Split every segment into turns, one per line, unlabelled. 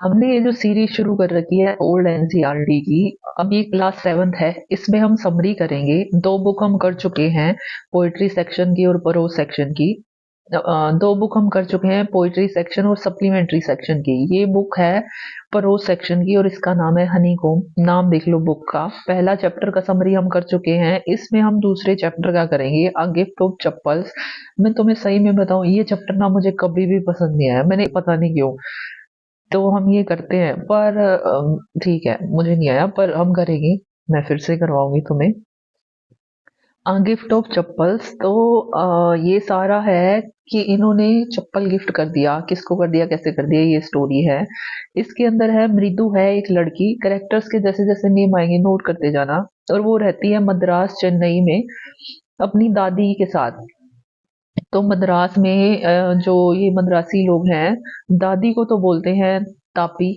हमने ये जो सीरीज शुरू कर रखी है ओल्ड एनसीईआरटी की, अब ये क्लास 7th है। इसमें हम समरी करेंगे। 2 बुक हम कर चुके हैं, पोएट्री सेक्शन की और प्रोज सेक्शन की। 2 बुक हम कर चुके हैं, पोएट्री सेक्शन और सप्लीमेंट्री सेक्शन की। ये बुक है प्रोज सेक्शन की और इसका नाम है हनीकॉम्ब। नाम देख लो बुक का। पहला चैप्टर का समरी हम कर चुके हैं। इसमें हम दूसरे चैप्टर का करेंगे, अ गिफ्ट ऑफ चप्पल्स। मैं तुम्हें सही में बताऊं, ये चैप्टर ना मुझे कभी भी पसंद नहीं आया, मैंने पता नहीं क्यों। तो हम ये करते हैं, पर ठीक है, मुझे नहीं आया पर हम करेंगे। मैं फिर से करवाऊंगी तुम्हें। गिफ्ट ऑफ चप्पल्स तो ये सारा है कि इन्होंने चप्पल गिफ्ट कर दिया, किसको कर दिया, कैसे कर दिया, ये स्टोरी है। इसके अंदर है मृदु है एक लड़की। कैरेक्टर्स के जैसे जैसे नेम आएंगे नोट करते जाना। और वो रहती है मद्रास चेन्नई में अपनी दादी के साथ। तो मद्रास में जो ये मद्रासी लोग हैं, दादी को तो बोलते हैं तापी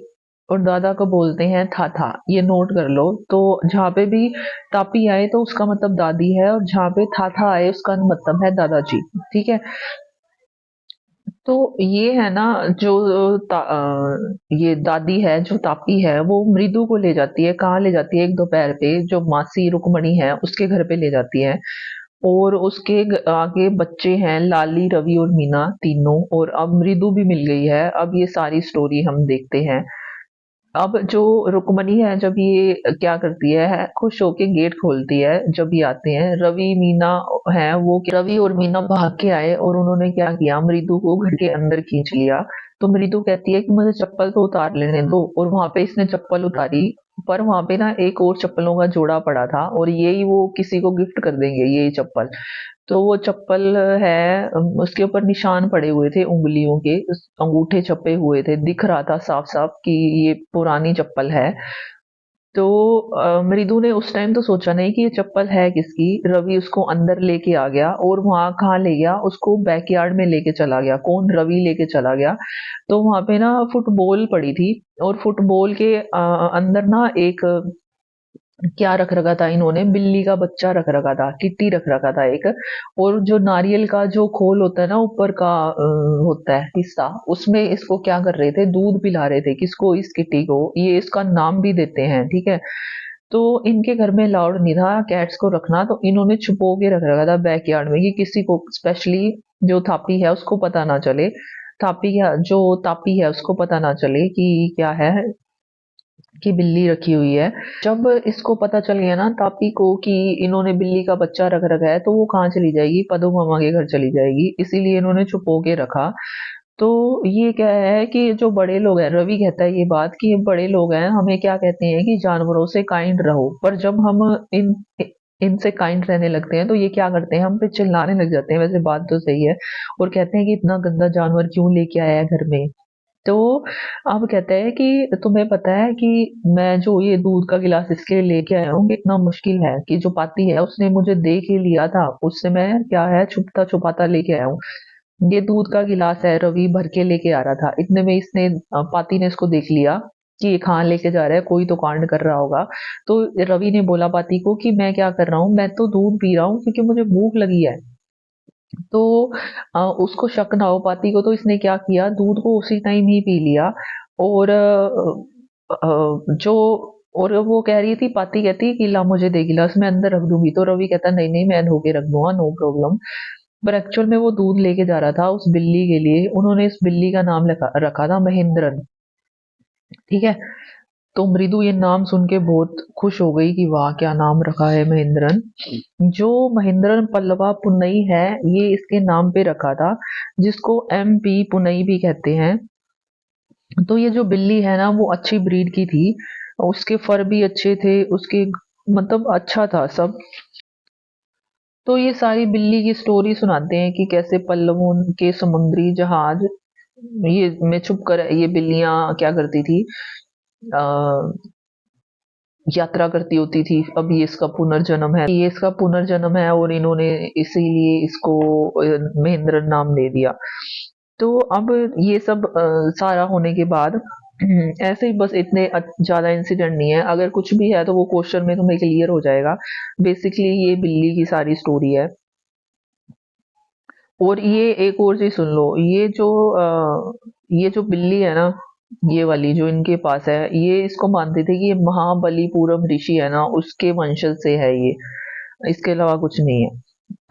और दादा को बोलते हैं थाथा। ये नोट कर लो। तो जहाँ पे भी तापी आए तो उसका मतलब दादी है, और जहाँ पे थाथा आए उसका मतलब है दादाजी। ठीक है। तो ये है ना, जो ये दादी है जो तापी है, वो मृदु को ले जाती है। कहाँ ले जाती है? एक दोपहर पे जो मासी रुक्मणी है उसके घर पे ले जाती है। और उसके आगे बच्चे हैं, लाली, रवि और मीना तीनों। और अब मृदु भी मिल गई है। अब ये सारी स्टोरी हम देखते हैं। अब जो रुक्मणी है, जब ये क्या करती है, खुश होके गेट खोलती है। जब ये आते हैं रवि मीना है, वो रवि और मीना भाग के आए और उन्होंने क्या किया, मृदु को घर के अंदर खींच लिया। तो मृदु कहती है कि मुझे चप्पल तो उतार लेने दो, और वहां पे इसने चप्पल उतारी। पर वहां पे ना एक और चप्पलों का जोड़ा पड़ा था, और यही वो किसी को गिफ्ट कर देंगे यही चप्पल। तो वो चप्पल है, उसके ऊपर निशान पड़े हुए थे उंगलियों के, अंगूठे छपे हुए थे, दिख रहा था साफ साफ कि ये पुरानी चप्पल है। तो मृदु ने उस टाइम तो सोचा नहीं कि ये चप्पल है किसकी। रवि उसको अंदर लेके आ गया, और वहां कहाँ ले गया उसको, बैकयार्ड में लेके चला गया। कौन? रवि लेके चला गया। तो वहां पे ना फुटबॉल पड़ी थी, और फुटबॉल के अंदर ना एक क्या रख रखा था इन्होंने, बिल्ली का बच्चा रख रखा था, किट्टी रख रखा था एक। और जो नारियल का जो खोल होता है ना, ऊपर का होता है हिस्सा, उसमें इसको क्या कर रहे थे, दूध पिला रहे थे। किसको? इस किट्टी को। ये इसका नाम भी देते हैं। ठीक है। तो इनके घर में अलाउड नहीं था कैट्स को रखना, तो इन्होंने छुपो के रख रखा था बैकयार्ड में, कि किसी को, स्पेशली जो थापी है उसको पता ना चले। थापी क्या, जो तापी है उसको पता ना चले कि क्या है, की बिल्ली रखी हुई है। जब इसको पता चल गया ना तापी को कि इन्होंने बिल्ली का बच्चा रख रखा है, तो वो कहाँ चली जाएगी, पदो मामा के घर चली जाएगी। इसीलिए इन्होंने छुपो के रखा। तो ये क्या है कि जो बड़े लोग हैं, रवि कहता है ये बात कि ये बड़े लोग हैं, हमें क्या कहते हैं कि जानवरों से काइंड रहो। पर जब हम इन इनसे काइंड रहने लगते हैं तो ये क्या करते हैं, हम पे चिल्लाने लग जाते हैं। वैसे बात तो सही है। और कहते हैं कि इतना गंदा जानवर क्यों लेके आया है घर में। तो अब कहते हैं कि तुम्हें पता है कि मैं जो ये दूध का गिलास इसके लिए लेके आया हूँ, कितना मुश्किल है, कि जो पाती है उसने मुझे देख ही लिया था, उससे मैं क्या है छुपता छुपाता लेके आया हूँ। ये दूध का गिलास है, रवि भर के लेके आ रहा था, इतने में इसने पाती ने इसको देख लिया कि ये कहाँ लेके जा रहा है, कोई तो कांड कर रहा होगा। तो रवि ने बोला पाती को कि मैं क्या कर रहा हूँ, मैं तो दूध पी रहा हूँ क्योंकि मुझे भूख लगी है। तो उसको शक ना हो पाती को, तो इसने क्या किया, दूध को उसी टाइम ही पी लिया। और जो, और वो कह रही थी, पाती कहती कि ला मुझे दे गिलास, मैं अंदर रख दूंगी। तो रवि कहता नहीं नहीं, मैं धो के रख दूंगा, नो प्रॉब्लम। पर एक्चुअल में वो दूध लेके जा रहा था उस बिल्ली के लिए। उन्होंने इस बिल्ली का नाम रखा था महेंद्रन। ठीक है। तो मृदु ये नाम सुन के बहुत खुश हो गई कि वाह क्या नाम रखा है, महेंद्रन। जो महेंद्रन पल्लवा पुनई है, ये इसके नाम पे रखा था, जिसको MP पुनई भी कहते हैं। तो ये जो बिल्ली है ना, वो अच्छी ब्रीड की थी। उसके फर भी अच्छे थे, उसके मतलब अच्छा था सब। तो ये सारी बिल्ली की स्टोरी सुनाते हैं कि कैसे पल्लवों के समुद्री जहाज, ये में छुप कर ये बिल्लियां क्या करती थी, आ, यात्रा करती होती थी। अब ये इसका पुनर्जन्म है, ये इसका पुनर्जन्म है, और इन्होंने इसीलिए इसको महेंद्र नाम दे दिया। तो अब ये सब सारा होने के बाद ऐसे ही बस इतने ज्यादा इंसिडेंट नहीं है। अगर कुछ भी है तो वो क्वेश्चन में तुम्हें क्लियर हो जाएगा। बेसिकली ये बिल्ली की सारी स्टोरी है। और ये एक और चीज सुन लो, ये जो बिल्ली है ना, ये वाली जो इनके पास है, ये इसको मानते थे कि ये महाबलीपुरम ऋषि है ना, उसके वंशज से है ये, इसके अलावा कुछ नहीं है।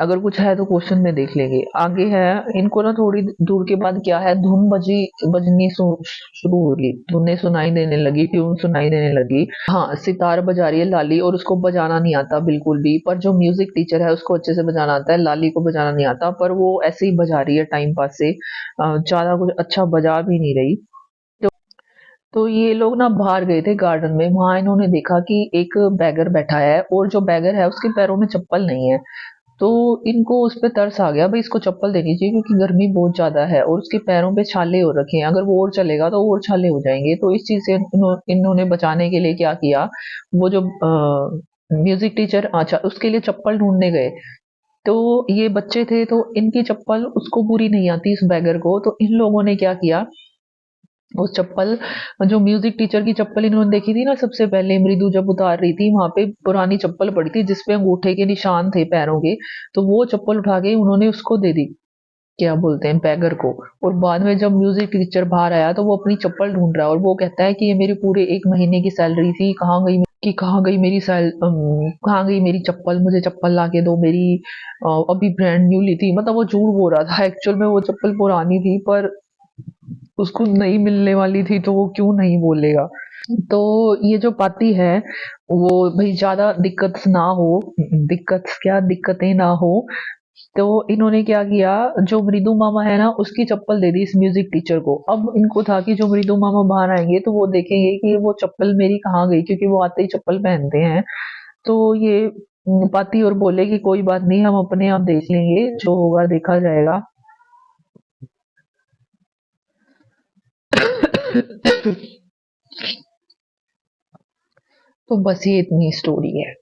अगर कुछ है तो क्वेश्चन में देख लेंगे। आगे है, इनको ना थोड़ी दूर के बाद क्या है, धुन बजनी शुरू होगी, धुनें सुनाई देने लगी, ट्यून सुनाई देने लगी। हाँ, सितार बजा रही है लाली, और उसको बजाना नहीं आता बिल्कुल भी, पर जो म्यूजिक टीचर है उसको अच्छे से बजाना आता है, लाली को बजाना नहीं आता, पर वो ऐसे ही बजा रही है टाइम पास से, ज्यादा कुछ अच्छा बजा भी नहीं रही। तो ये लोग ना बाहर गए थे गार्डन में, वहां इन्होंने देखा कि एक बैगर बैठा है, और जो बैगर है उसके पैरों में चप्पल नहीं है। तो इनको उस पे तरस आ गया, भाई इसको चप्पल देनी चाहिए क्योंकि गर्मी बहुत ज्यादा है, और उसके पैरों पे छाले हो रखे हैं, अगर वो और चलेगा तो और छाले हो जाएंगे। तो इस चीज से इन्होंने बचाने के लिए क्या किया, वो जो म्यूजिक टीचर, अच्छा, उसके लिए चप्पल ढूंढने गए। तो ये बच्चे थे, तो इनकी चप्पल उसको पूरी नहीं आती इस बैगर को, तो इन लोगों ने क्या किया, वो चप्पल, जो म्यूजिक टीचर की चप्पल इन्होंने देखी थी ना सबसे पहले, मृदु जब उतार रही थी, वहां पे पुरानी चप्पल पड़ी थी जिसपे अंगूठे के निशान थे पैरों के, तो वो चप्पल उठा के उन्होंने उसको दे दी, क्या बोलते हैं, बैगर को। और बाद में जब म्यूजिक टीचर बाहर आया तो वो अपनी चप्पल ढूंढ रहा है, और वो कहता है कि ये मेरे पूरे 1 महीने की सैलरी थी, कहाँ गई मेरी कहाँ गई मेरी चप्पल, मुझे चप्पल ला के दो मेरी, अभी ब्रांड न्यू ली थी। मतलब वो झूठ बोल रहा था, एक्चुअल में वो चप्पल पुरानी थी, पर उसको नई मिलने वाली थी, तो वो क्यों नहीं बोलेगा। तो ये जो पाती है, वो भाई ज्यादा दिक्कत ना हो, दिक्कत क्या, दिक्कतें ना हो, तो इन्होंने क्या किया, जो मृदु मामा है ना उसकी चप्पल दे दी इस म्यूजिक टीचर को। अब इनको था कि जो मृदु मामा बाहर आएंगे तो वो देखेंगे कि वो चप्पल मेरी कहाँ गई, क्योंकि वो आते ही चप्पल पहनते हैं। तो ये पाती और बोले कि कोई बात नहीं, हम अपने आप देख लेंगे, जो होगा देखा जाएगा। तो बस ये इतनी स्टोरी है।